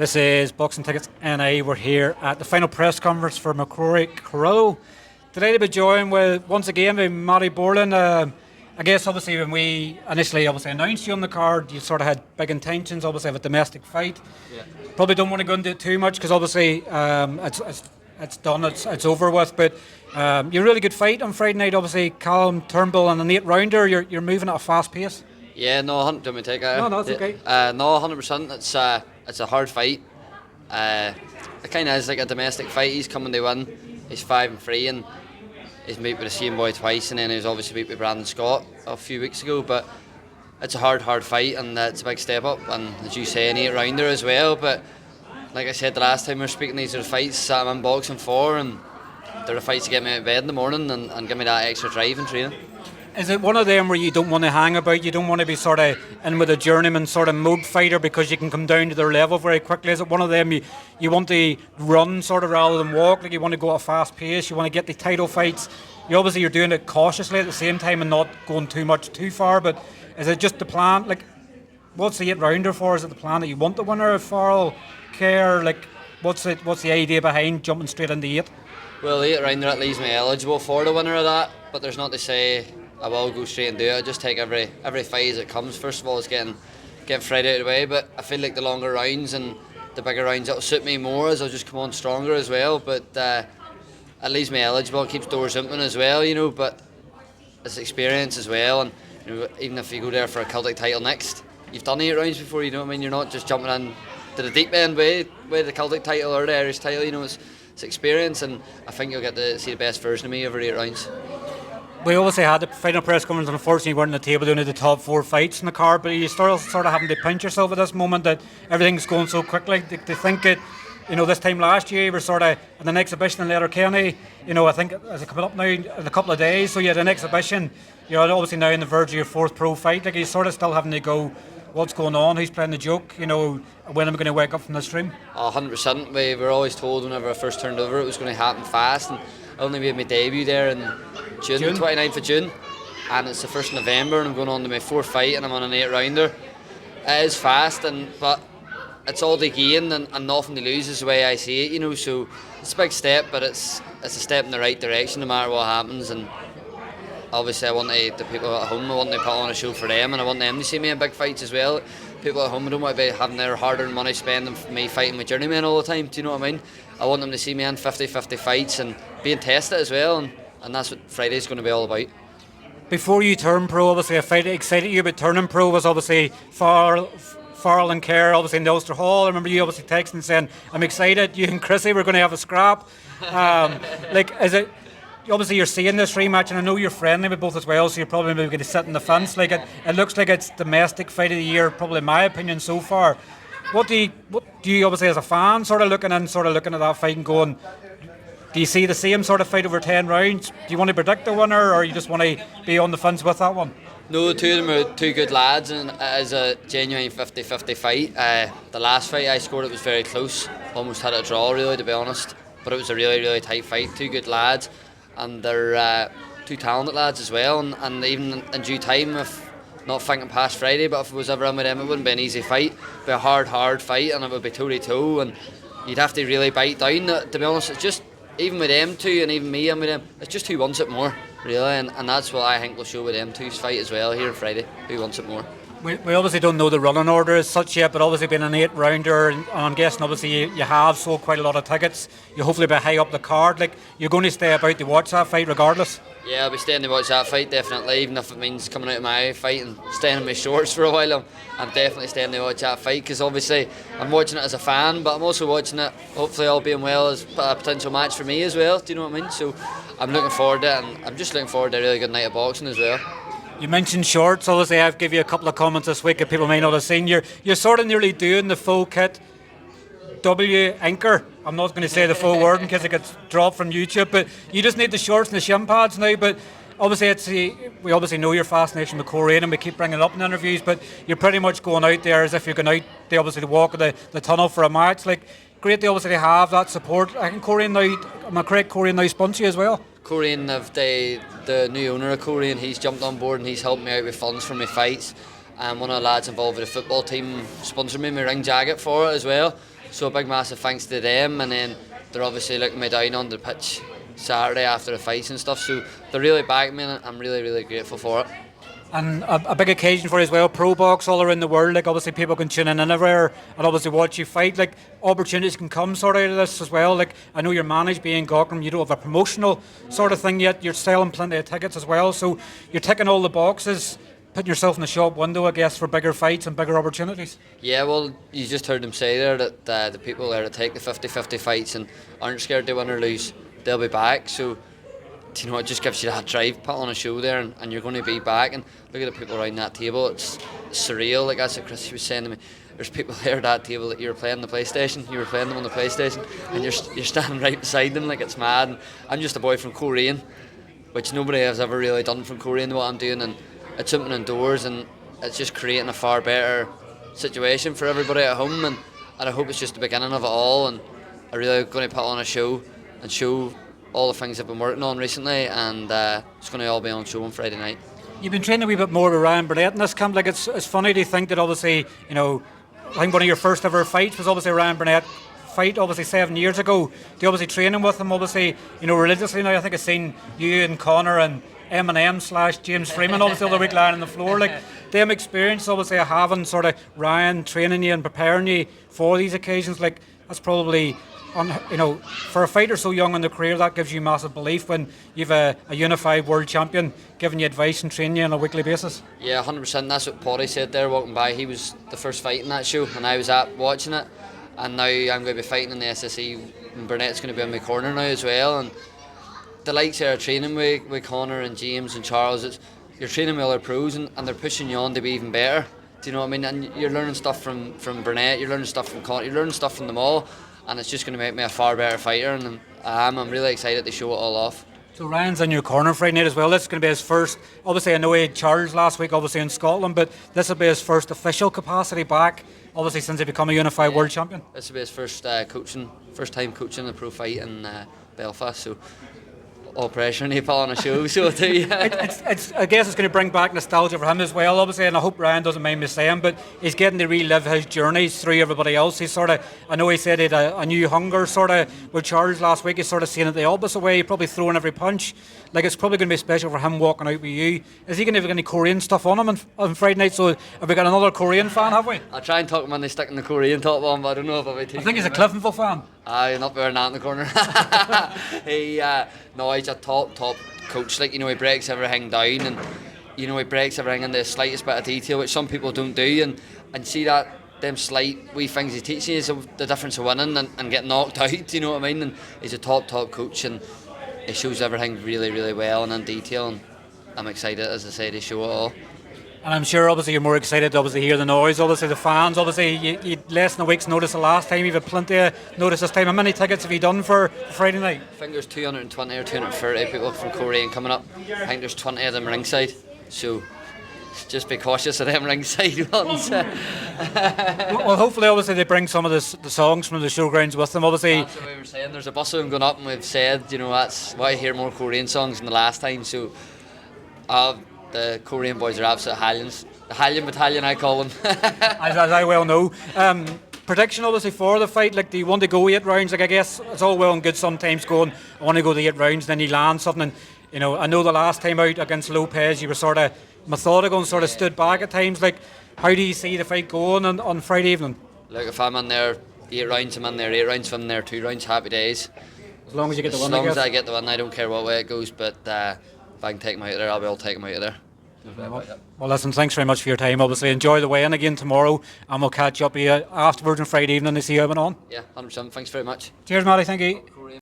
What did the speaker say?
This is Boxing Tickets NI. We're here at the final press conference for mccrory Crow. Today to be joined with, once again, by Matty Boreland. I guess obviously when we initially announced you on the card, you sort of had big intentions, obviously, of a domestic fight. Yeah. Probably don't want to go into it too much because obviously it's done, it's over with. But you're a really good fight on Friday night. Obviously, Colm, Turnbull, and an 8-rounder. You're moving at a fast pace. Yeah, no, 100%. Do me take it? No, it's okay. No, 100%. It's a hard fight. It kind of is like a domestic fight. He's coming to win. He's 5-3 and he's beat with the same boy twice, and then he was obviously beat with Brandon Scott a few weeks ago. But it's a hard fight, and it's a big step up. And as you say, an 8-rounder as well. But like I said the last time we were speaking, these are the fights that I'm in boxing for, and they're the fights to get me out of bed in the morning and give me that extra drive in training. Is it one of them where you don't want to hang about, you don't want to be sort of in with a journeyman sort of mode fighter because you can come down to their level very quickly? Is it one of them you want to run sort of rather than walk, like you want to go at a fast pace, you want to get the title fights? You're doing it cautiously at the same time and not going too far, but is it just the plan? Like, what's the 8-rounder for? Is it the plan that you want the winner of Farrell, Kerr? Like, what's the idea behind jumping straight into 8? Well, the 8-rounder, that leaves me eligible for the winner of that, but there's not to say I will go straight and do it. I just take every fight as it comes. First of all, it's getting Friday out of the way, but I feel like the longer rounds and the bigger rounds, that'll suit me more as I'll just come on stronger as well. But it leaves me eligible, it keeps doors open as well, but it's experience as well. And even if you go there for a Celtic title next, you've done 8 rounds before, you know what I mean? You're not just jumping in to the deep end way the Celtic title or the Irish title, it's experience, and I think you'll get to see the best version of me over 8 rounds. We obviously had the final press conference, and unfortunately you weren't on the table doing the top 4 fights in the card, but you still sort of having to pinch yourself at this moment that everything's going so quickly. To think it, this time last year you were sort of in an exhibition in Letterkenny, I think it's coming up now in a couple of days, so you had an exhibition, you're obviously now in the verge of your 4th pro fight, like you're sort of still having to go, what's going on, who's playing the joke, when am I going to wake up from this dream? 100%, we were always told whenever I first turned over it was going to happen fast, and I only made my debut there in June. 29th of June, and it's the 1st of November, and I'm going on to my 4th fight, and I'm on an 8-rounder. It is fast, but it's all to gain and nothing to lose is the way I see it, so it's a big step, but it's a step in the right direction no matter what happens. And obviously I want the people at home, I want to put on a show for them, and I want them to see me in big fights as well. People at home, I don't want to be having their hard-earned money spent on me fighting with journeymen all the time, do you know what I mean? I want them to see me in 50-50 fights and being tested as well, and that's what Friday's going to be all about. Before you turned pro, obviously a fight that excited you about turning pro was obviously Farrell and Kerr, obviously in the Ulster Hall. I remember you obviously texting saying, I'm excited, you and Chrissy, we're going to have a scrap. Is it, obviously you're seeing this rematch, and I know you're friendly with both as well, so you're probably going to sit in the fence. Like it looks like it's domestic fight of the year, probably in my opinion so far. What do you obviously as a fan sort of looking at that fight and going, do you see the same sort of fight over 10 rounds? Do you want to predict the winner, or you just want to be on the fence with that one? No, the two of them are two good lads, and it is a genuine 50-50 fight. The last fight I scored, it was very close, almost had a draw really, to be honest, but it was a really, really tight fight. Two good lads, and they're two talented lads as well, and even in due time, if not thinking past Friday, but if it was ever in with them, it wouldn't be an easy fight. It would be a hard fight, and it would be toe-to-toe, and you'd have to really bite down. To be honest, it's just, even with them two and even me and with them, it's just who wants it more, really, and that's what I think we'll show with them two's fight as well here on Friday, who wants it more. We obviously don't know the running order as such yet, but obviously being an 8-rounder, and I'm guessing obviously you have sold quite a lot of tickets, you hopefully be high up the card, like you're going to stay about to watch that fight regardless? Yeah, I'll be staying to watch that fight definitely, even if it means coming out of my fight and staying in my shorts for a while. I'm definitely staying to watch that fight, because obviously I'm watching it as a fan, but I'm also watching it, hopefully all being well, as a potential match for me as well, do you know what I mean? So I'm looking forward to it, and I'm just looking forward to a really good night of boxing as well. You mentioned shorts, obviously I've given you a couple of comments this week that people may not have seen. You're sort of nearly doing the full kit W anchor. I'm not going to say the full word in case it gets dropped from YouTube, but you just need the shorts and the shin pads now. But obviously we obviously know your fascination with Korean, and we keep bringing it up in interviews, but you're pretty much going out there as if you're going out there, obviously to walk the tunnel for a match. Like, great to obviously have that support. I think Korean now, am I correct, Korean now sponsor you as well? Korean, the new owner of Korean, he's jumped on board and he's helped me out with funds for my fights. And one of the lads involved with the football team sponsored me my ring jacket for it as well. So a big massive thanks to them, and then they're obviously looking me down on the pitch Saturday after the fights and stuff, so they're really backing me, and I'm really, really grateful for it. And a big occasion for you as well, Pro Box all around the world, like obviously people can tune in anywhere and obviously watch you fight, like opportunities can come sort of out of this as well. Like I know you're managed being Gaughram, you don't have a promotional sort of thing yet, you're selling plenty of tickets as well, so you're ticking all the boxes, putting yourself in the shop window I guess for bigger fights and bigger opportunities. Yeah, well, you just heard them say there that the people there that take the 50-50 fights and aren't scared to win or lose, they'll be back, so you know, it just gives you that drive, put on a show there, and you're going to be back. And look at the people around that table, it's surreal. Like that's what Chris was saying to me, there's people there at that table that you were playing the PlayStation, you were playing them on the PlayStation, and you're standing right beside them, like it's mad. And I'm just a boy from Coleraine, which nobody has ever really done from Coleraine what I'm doing, and it's something indoors, and it's just creating a far better situation for everybody at home, and I hope it's just the beginning of it all, and I'm really going to put on a show and show all the things I've been working on recently, and it's going to all be on show on Friday night. You've been training a wee bit more with Ryan Burnett in this camp. Like it's funny to think that obviously, you know, I think one of your first ever fights was obviously Ryan Burnett fight obviously 7 years ago. Do you obviously training with him obviously, you know, religiously now? I think I've seen you and Connor and Eminem / James Freeman obviously the other week lying on the floor. Like them experience obviously having sort of Ryan training you and preparing you for these occasions, like that's probably you know, for a fighter so young in their career, that gives you massive belief when you've a unified world champion giving you advice and training you on a weekly basis. Yeah, 100%. That's what Paddy said there walking by. He was the first fight in that show, and I was at watching it. And now I'm going to be fighting in the SSE, and Burnett's going to be in my corner now as well. And the likes there are training with Connor and James and Charles. You're training with other pros, and they're pushing you on to be even better. Do you know what I mean? And you're learning stuff from Burnett, you're learning stuff from Connor, you're learning stuff from them all. And it's just going to make me a far better fighter, and I'm really excited to show it all off. So Ryan's in your corner Friday night as well. This is going to be his first, obviously I know he had Charles last week obviously in Scotland, but this will be his first official capacity back obviously since he become a unified world champion. This will be his first time coaching a pro fight in Belfast, so all pressure and he put on a show, so too. It's I guess it's going to bring back nostalgia for him as well, obviously, and I hope Ryan doesn't mind me saying, but he's getting to relive his journeys through everybody else. He's sort of, I know he said he had a new hunger sort of with Charles last week. He's sort of seeing it the opposite way, probably throwing every punch. Like it's probably going to be special for him walking out with you. Is he going to have any Korean stuff on him on Friday night? So have we got another Korean fan, have we? I'll try and talk him when they stick in the Korean top on, but I don't know if I'll be taking. I think he's a Cliftonville fan. Aye, not wearing that in the corner. He's a top coach. Like, you know, he breaks everything down, and you know, he breaks everything in the slightest bit of detail, which some people don't do, and see that them slight wee things he teaches you is the difference of winning and getting knocked out. You know what I mean? And he's a top coach, and he shows everything really, really well and in detail. And I'm excited, as I say, to show it all. And I'm sure obviously you're more excited to obviously hear the noise, obviously the fans, obviously you less than a week's notice the last time, you've had plenty of notice this time. How many tickets have you done for Friday night? I think there's 220 or 230 people from Coleraine coming up. I think there's 20 of them ringside, so just be cautious of them ringside ones. Well, hopefully obviously they bring some of the songs from the showgrounds with them, obviously. That's what we were saying, there's a bus of them going up, and we've said, you know, that's why I hear more Coleraine songs than the last time, so the Coleraine boys are absolute Hallions. The Hallion Battalion, I call them. as I well know. Prediction obviously for the fight, like do you want to go 8 rounds? Like I guess it's all well and good sometimes going, I want to go the 8 rounds, then you land something. And, you know, I know the last time out against Lopez you were sort of methodical and sort of stood back at times. Like how do you see the fight going on Friday evening? Look, if I'm in there 8 rounds, I'm in there 8 rounds, if I'm in there 2 rounds, happy days. As long as you get the win, As long as I get the win, I don't care what way it goes, but if I can take him out of there, I'll be able to take him out of there. Well, listen, thanks very much for your time. Obviously, enjoy the weigh-in again tomorrow, and we'll catch up with you afterwards on Friday evening to see how it went on. Yeah, 100%. Thanks very much. Cheers, Matty. Thank you.